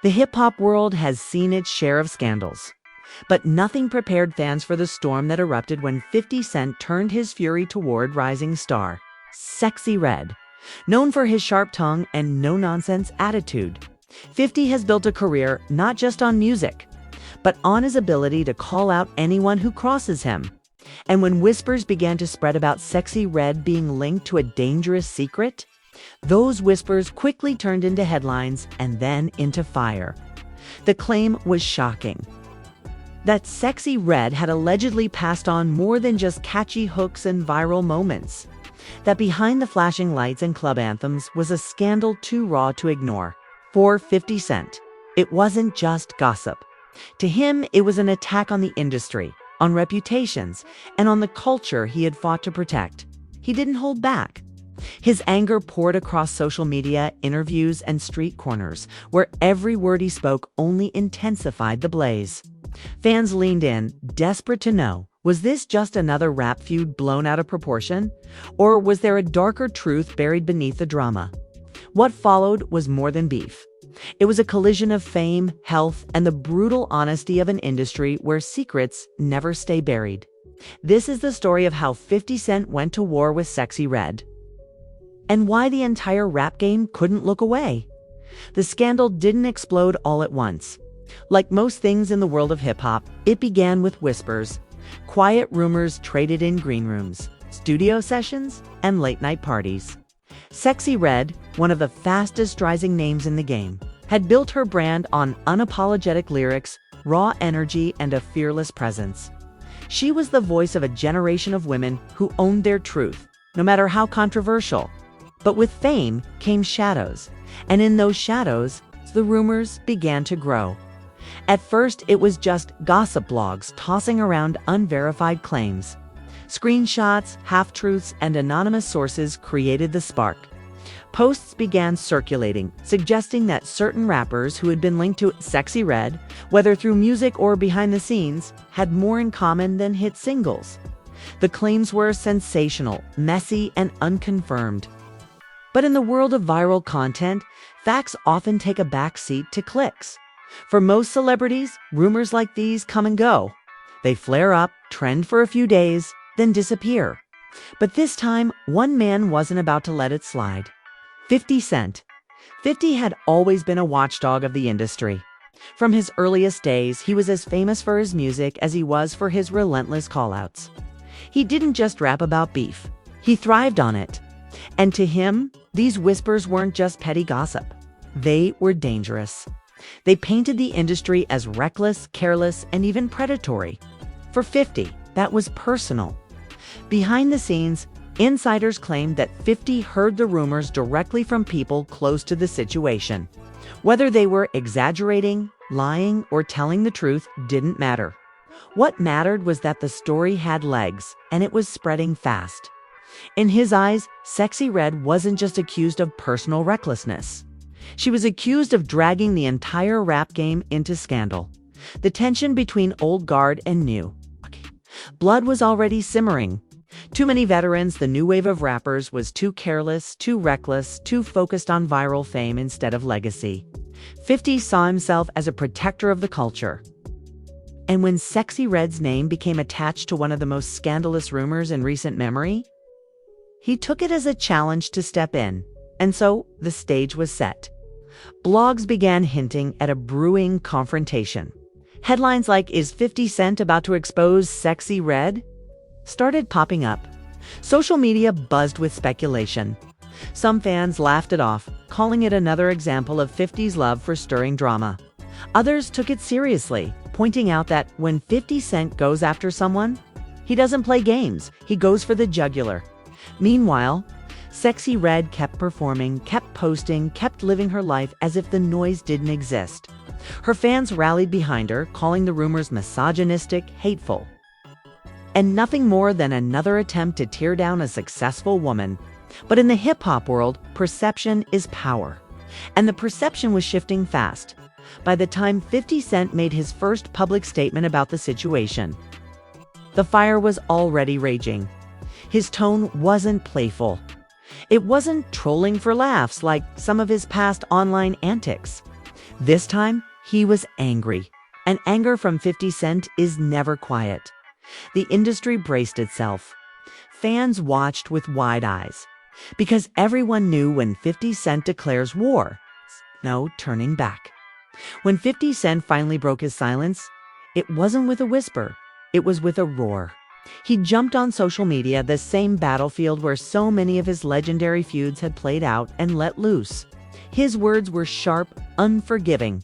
The hip-hop world has seen its share of scandals, but nothing prepared fans for the storm that erupted when 50 Cent turned his fury toward rising star, Sexyy Red. Known for his sharp tongue and no-nonsense attitude, 50 has built a career not just on music, but on his ability to call out anyone who crosses him. And when whispers began to spread about Sexyy Red being linked to a dangerous secret, those whispers quickly turned into headlines and then into fire. The claim was shocking: that Sexyy Red had allegedly passed on more than just catchy hooks and viral moments. That behind the flashing lights and club anthems was a scandal too raw to ignore. For 50 Cent, it wasn't just gossip. To him, it was an attack on the industry, on reputations, and on the culture he had fought to protect. He didn't hold back. His anger poured across social media, interviews, and street corners, where every word he spoke only intensified the blaze. Fans leaned in, desperate to know, was this just another rap feud blown out of proportion? Or was there a darker truth buried beneath the drama? What followed was more than beef. It was a collision of fame, health, and the brutal honesty of an industry where secrets never stay buried. This is the story of how 50 Cent went to war with Sexyy Red, and why the entire rap game couldn't look away. The scandal didn't explode all at once. Like most things in the world of hip-hop, it began with whispers, quiet rumors traded in green rooms, studio sessions, and late-night parties. Sexyy Red, one of the fastest-rising names in the game, had built her brand on unapologetic lyrics, raw energy, and a fearless presence. She was the voice of a generation of women who owned their truth, no matter how controversial. But with fame came shadows, and in those shadows, the rumors began to grow. At first, it was just gossip blogs tossing around unverified claims. Screenshots, half-truths, and anonymous sources created the spark. Posts began circulating, suggesting that certain rappers who had been linked to Sexyy Red, whether through music or behind the scenes, had more in common than hit singles. The claims were sensational, messy, and unconfirmed. But in the world of viral content, facts often take a back seat to clicks. For most celebrities, rumors like these come and go. They flare up, trend for a few days, then disappear. But this time, one man wasn't about to let it slide. 50 Cent. 50 had always been a watchdog of the industry. From his earliest days, he was as famous for his music as he was for his relentless callouts. He didn't just rap about beef. He thrived on it. And to him, these whispers weren't just petty gossip. They were dangerous. They painted the industry as reckless, careless, and even predatory. For 50, that was personal. Behind the scenes, insiders claimed that 50 heard the rumors directly from people close to the situation. Whether they were exaggerating, lying, or telling the truth didn't matter. What mattered was that the story had legs, and it was spreading fast. In his eyes, Sexyy Red wasn't just accused of personal recklessness. She was accused of dragging the entire rap game into scandal. The tension between old guard and new. Blood was already simmering. Too many veterans, the new wave of rappers, was too careless, too reckless, too focused on viral fame instead of legacy. 50 saw himself as a protector of the culture. And when Sexyy Red's name became attached to one of the most scandalous rumors in recent memory, he took it as a challenge to step in. And so the stage was set. Blogs began hinting at a brewing confrontation. Headlines like, "Is 50 Cent about to expose Sexyy Red?" started popping up. Social media buzzed with speculation. Some fans laughed it off, calling it another example of 50's love for stirring drama. Others took it seriously, pointing out that when 50 Cent goes after someone, he doesn't play games, he goes for the jugular. Meanwhile, Sexyy Red kept performing, kept posting, kept living her life as if the noise didn't exist. Her fans rallied behind her, calling the rumors misogynistic, hateful, and nothing more than another attempt to tear down a successful woman. But in the hip-hop world, perception is power. And the perception was shifting fast. By the time 50 Cent made his first public statement about the situation, the fire was already raging. His tone wasn't playful. It wasn't trolling for laughs like some of his past online antics. This time, he was angry. And anger from 50 Cent is never quiet. The industry braced itself. Fans watched with wide eyes. Because everyone knew when 50 Cent declares war, no turning back. When 50 Cent finally broke his silence, it wasn't with a whisper, it was with a roar. He jumped on social media, the same battlefield where so many of his legendary feuds had played out, and let loose. His words were sharp, unforgiving,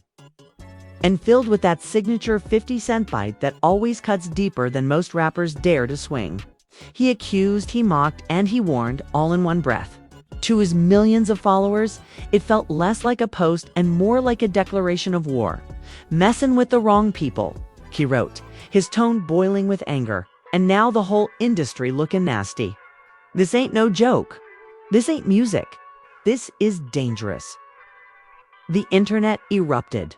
and filled with that signature 50 Cent bite that always cuts deeper than most rappers dare to swing. He accused, he mocked, and he warned, all in one breath. To his millions of followers, it felt less like a post and more like a declaration of war. "Messin' with the wrong people," he wrote, his tone boiling with anger. And now the whole industry looking nasty. This ain't no joke. This ain't music. This is dangerous. The internet erupted.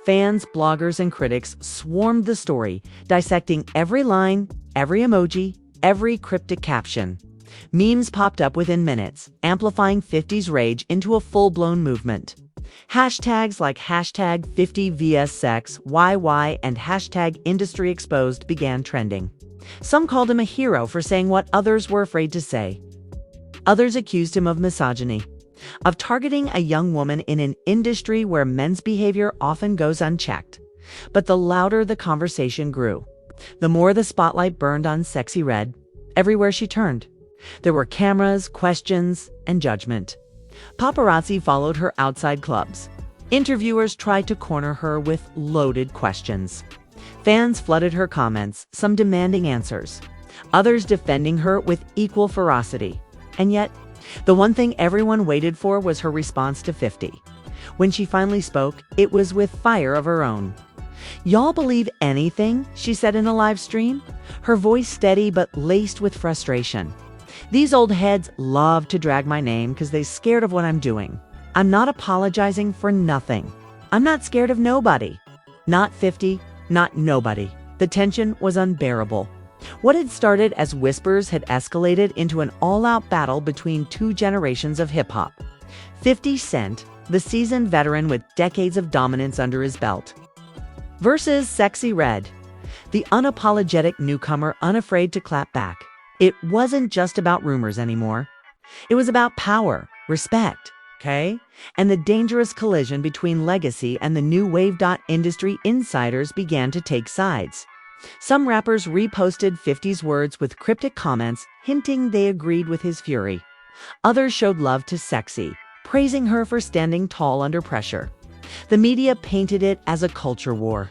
Fans, bloggers, and critics swarmed the story, dissecting every line, every emoji, every cryptic caption. Memes popped up within minutes, amplifying 50's rage into a full-blown movement. Hashtags like hashtag 50vssex, YY, and hashtag industry exposed began trending. Some called him a hero for saying what others were afraid to say. Others accused him of misogyny, of targeting a young woman in an industry where men's behavior often goes unchecked. But the louder the conversation grew, the more the spotlight burned on Sexyy Red. Everywhere she turned, there were cameras, questions, and judgment. Paparazzi followed her outside clubs. Interviewers tried to corner her with loaded questions. Fans flooded her comments, some demanding answers, others defending her with equal ferocity. And yet, the one thing everyone waited for was her response to 50. When she finally spoke, it was with fire of her own. "Y'all believe anything?" she said in a live stream, her voice steady but laced with frustration. "These old heads love to drag my name because they're scared of what I'm doing. I'm not apologizing for nothing. I'm not scared of nobody. Not 50, not nobody." The tension was unbearable. What had started as whispers had escalated into an all-out battle between two generations of hip-hop. 50 Cent, the seasoned veteran with decades of dominance under his belt, versus Sexyy Red, the unapologetic newcomer unafraid to clap back. It wasn't just about rumors anymore. It was about power, respect, okay? And the dangerous collision between legacy and the new wave. Industry insiders began to take sides. Some rappers reposted 50's words with cryptic comments, hinting they agreed with his fury. Others showed love to Sexyy, praising her for standing tall under pressure. The media painted it as a culture war,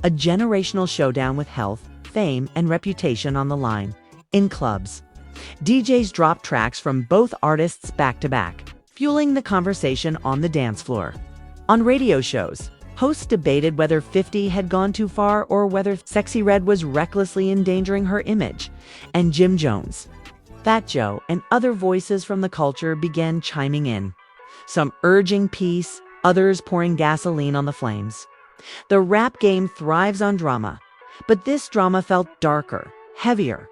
a generational showdown with health, fame, and reputation on the line. In clubs, DJs dropped tracks from both artists back to back, fueling the conversation on the dance floor. On radio shows, hosts debated whether 50 had gone too far or whether Sexyy Red was recklessly endangering her image. And Jim Jones, Fat Joe, and other voices from the culture began chiming in, some urging peace, others pouring gasoline on the flames. The rap game thrives on drama, but this drama felt darker, heavier,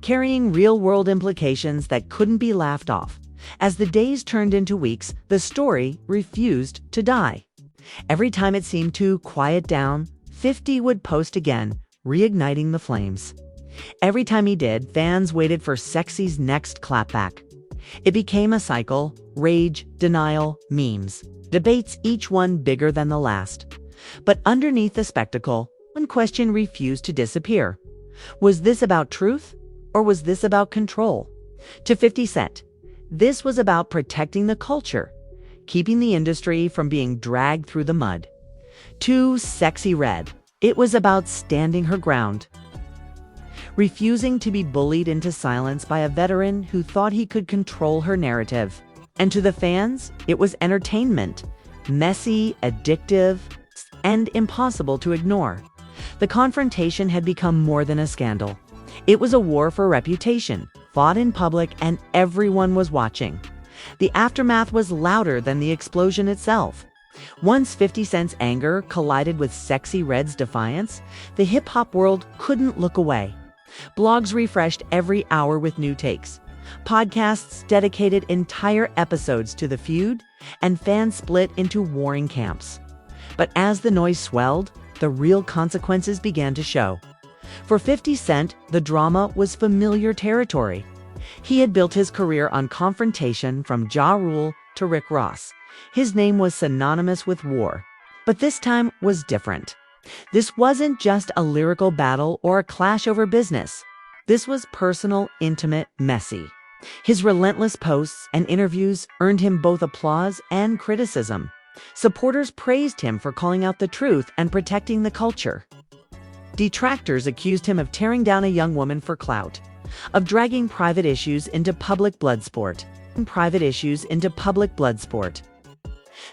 carrying real-world implications that couldn't be laughed off. As the days turned into weeks, the story refused to die. Every time it seemed to quiet down, 50 would post again, reigniting the flames. Every time he did, fans waited for Sexy's next clapback. It became a cycle: rage, denial, memes, debates, each one bigger than the last. But underneath the spectacle, one question refused to disappear. Was this about truth, or was this about control? To 50 Cent, this was about protecting the culture, keeping the industry from being dragged through the mud. To Sexyy Red, it was about standing her ground, refusing to be bullied into silence by a veteran who thought he could control her narrative. And to the fans, it was entertainment, messy, addictive, and impossible to ignore. The confrontation had become more than a scandal. It was a war for reputation, fought in public, and everyone was watching. The aftermath was louder than the explosion itself. Once 50 Cent's anger collided with Sexyy Red's defiance, the hip-hop world couldn't look away. Blogs refreshed every hour with new takes. Podcasts dedicated entire episodes to the feud, and fans split into warring camps. But as the noise swelled, the real consequences began to show. For 50 Cent, the drama was familiar territory. He had built his career on confrontation from Ja Rule to Rick Ross. His name was synonymous with war. But this time was different. This wasn't just a lyrical battle or a clash over business. This was personal, intimate, messy. His relentless posts and interviews earned him both applause and criticism. Supporters praised him for calling out the truth and protecting the culture. Detractors accused him of tearing down a young woman for clout, of dragging private issues into public blood sport.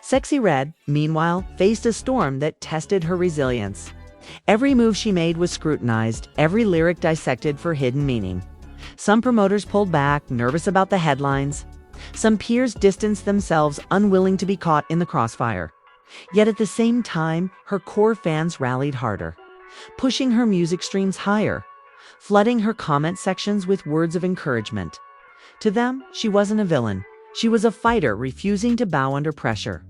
Sexyy Red, meanwhile, faced a storm that tested her resilience. Every move she made was scrutinized, every lyric dissected for hidden meaning. Some promoters pulled back, nervous about the headlines. Some peers distanced themselves, unwilling to be caught in the crossfire. Yet at the same time, her core fans rallied harder, pushing her music streams higher, flooding her comment sections with words of encouragement. To them, she wasn't a villain. She was a fighter refusing to bow under pressure.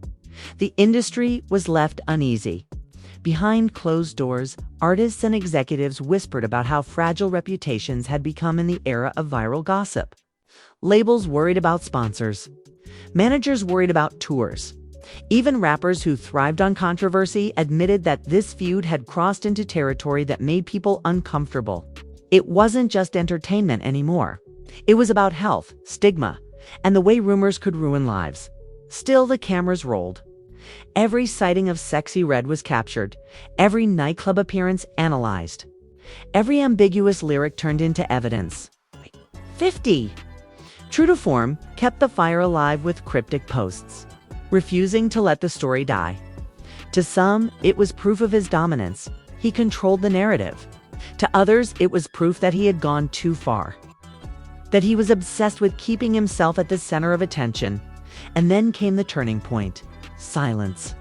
The industry was left uneasy. Behind closed doors, artists and executives whispered about how fragile reputations had become in the era of viral gossip. Labels worried about sponsors. Managers worried about tours. Even rappers who thrived on controversy admitted that this feud had crossed into territory that made people uncomfortable. It wasn't just entertainment anymore. It was about health, stigma, and the way rumors could ruin lives. Still, the cameras rolled. Every sighting of Sexyy Red was captured, every nightclub appearance analyzed, every ambiguous lyric turned into evidence. 50! True to form, kept the fire alive with cryptic posts, refusing to let the story die. To some, it was proof of his dominance. He controlled the narrative. To others, it was proof that he had gone too far, that he was obsessed with keeping himself at the center of attention. And then came the turning point. Silence.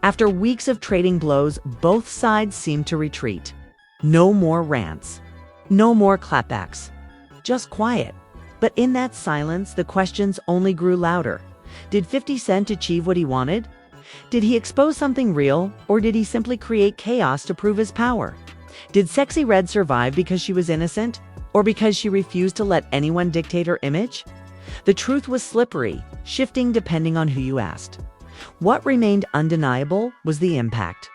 After weeks of trading blows, both sides seemed to retreat. No more rants. No more clapbacks. Just quiet. But in that silence, the questions only grew louder. Did 50 Cent achieve what he wanted? Did he expose something real, or did he simply create chaos to prove his power? Did Sexyy Red survive because she was innocent, or because she refused to let anyone dictate her image? The truth was slippery, shifting depending on who you asked. What remained undeniable was the impact.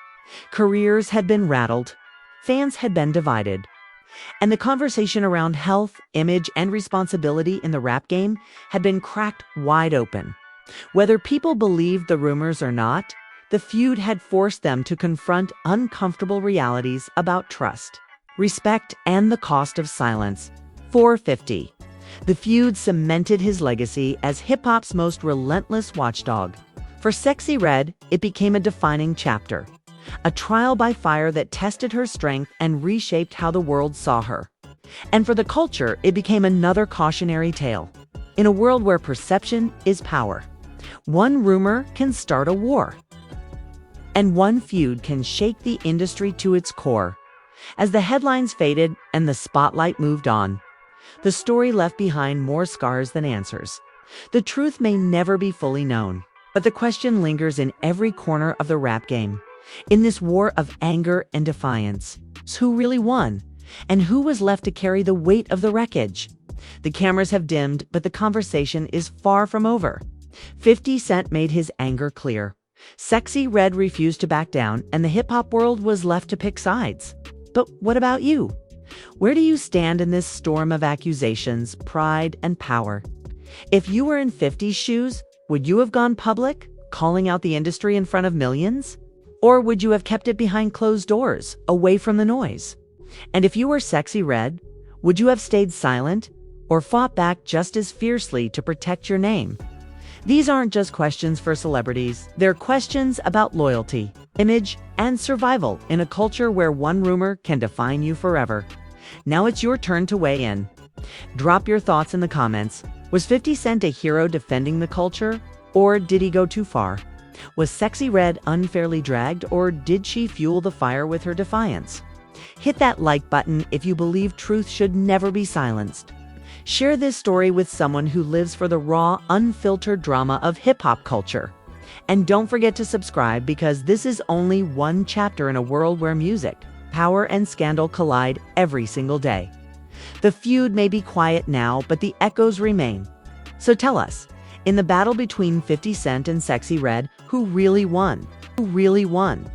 Careers had been rattled, fans had been divided, and the conversation around health, image, and responsibility in the rap game had been cracked wide open. Whether people believed the rumors or not, the feud had forced them to confront uncomfortable realities about trust, respect, and the cost of silence. 450. The feud cemented his legacy as hip-hop's most relentless watchdog. For Sexyy Red, it became a defining chapter, a trial by fire that tested her strength and reshaped how the world saw her. And for the culture, it became another cautionary tale. In a world where perception is power, one rumor can start a war, and one feud can shake the industry to its core. As the headlines faded and the spotlight moved on, the story left behind more scars than answers. The truth may never be fully known, but the question lingers in every corner of the rap game. In this war of anger and defiance, who really won? And who was left to carry the weight of the wreckage? The cameras have dimmed, but the conversation is far from over. 50 Cent made his anger clear. Sexyy Red refused to back down, and the hip-hop world was left to pick sides. But what about you? Where do you stand in this storm of accusations, pride, and power? If you were in 50's shoes, would you have gone public, calling out the industry in front of millions? Or would you have kept it behind closed doors, away from the noise? And if you were Sexyy Red, would you have stayed silent, or fought back just as fiercely to protect your name? These aren't just questions for celebrities. They're questions about loyalty, image, and survival in a culture where one rumor can define you forever. Now it's your turn to weigh in. Drop your thoughts in the comments. Was 50 Cent a hero defending the culture, or did he go too far? Was Sexyy Red unfairly dragged, or did she fuel the fire with her defiance? Hit that like button if you believe truth should never be silenced. Share this story with someone who lives for the raw, unfiltered drama of hip-hop culture. And don't forget to subscribe because this is only one chapter in a world where music, power, and scandal collide every single day. The feud may be quiet now, but the echoes remain. So tell us, in the battle between 50 Cent and Sexyy Red, who really won? Who really won?